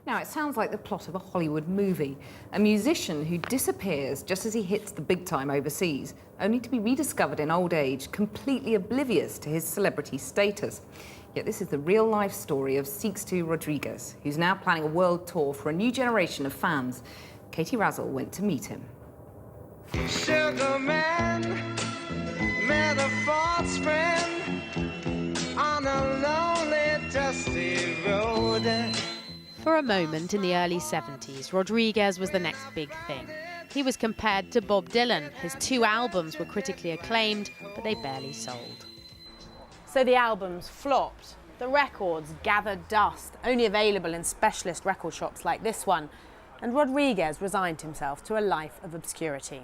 Now, it sounds like the plot of a Hollywood movie. A musician who disappears just as he hits the big time overseas, only to be rediscovered in old age, completely oblivious to his celebrity status. Yet this is the real-life story of Rodrigez, who's now planning a world tour for a new generation of fans. Katie Razzle went to meet him. Sugar man met a false friend on a lonely, dusty road. For a moment in the early 70s, Rodriguez was the next big thing. He was compared to Bob Dylan. His 2 albums were critically acclaimed, but they barely sold. So the albums flopped. The records gathered dust, only available in specialist record shops like this one. And Rodriguez resigned himself to a life of obscurity.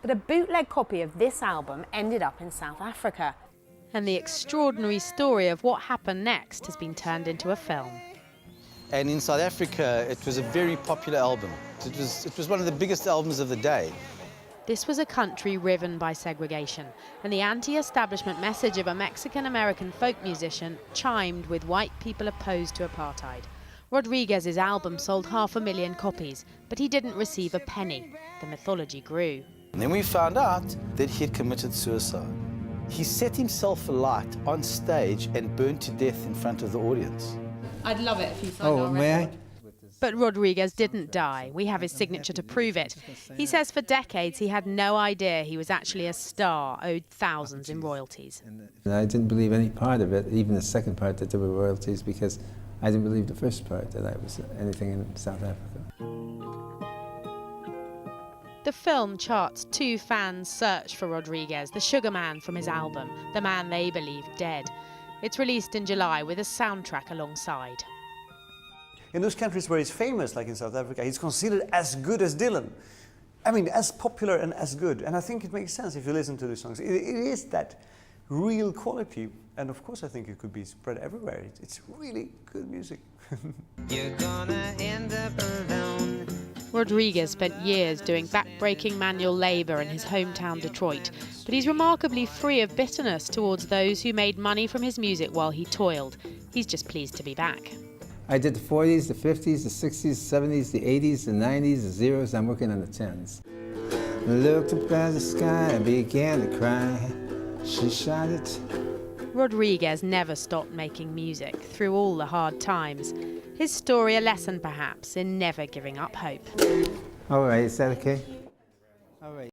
But a bootleg copy of this album ended up in South Africa. And the extraordinary story of what happened next has been turned into a film. And in South Africa, it was a very popular album. It was one of the biggest albums of the day. This was a country riven by segregation, and the anti-establishment message of a Mexican-American folk musician chimed with white people opposed to apartheid. Rodriguez's album sold 500,000 copies, but he didn't receive a penny. The mythology grew. And then we found out that he had committed suicide. He set himself alight on stage and burned to death in front of the audience. I'd love it if you signed our record. But Rodriguez didn't die. We have his signature to prove it. He says for decades he had no idea he was actually a star, owed thousands in royalties. I didn't believe any part of it, even the second part that there were royalties, because I didn't believe the first part, that I was anything in South Africa. The film charts 2 fans' search for Rodriguez, the sugar man from his album, the man they believe dead. It's released in July with a soundtrack alongside. In those countries where he's famous, like in South Africa, he's considered as good as Dylan. I mean, as popular and as good. And I think it makes sense if you listen to the songs. It is that real quality. And of course, I think it could be spread everywhere. It's really good music. You're gonna end up alone. Rodriguez spent years doing back-breaking manual labour in his hometown Detroit, but he's remarkably free of bitterness towards those who made money from his music while he toiled. He's just pleased to be back. I did the 40s, the 50s, the 60s, the 70s, the 80s, the 90s, the zeros. I'm working on the 10s. Looked up at the sky and began to cry. She shot it. Rodriguez never stopped making music through all the hard times. His story a lesson, perhaps, in never giving up hope. All right, is that okay? All right.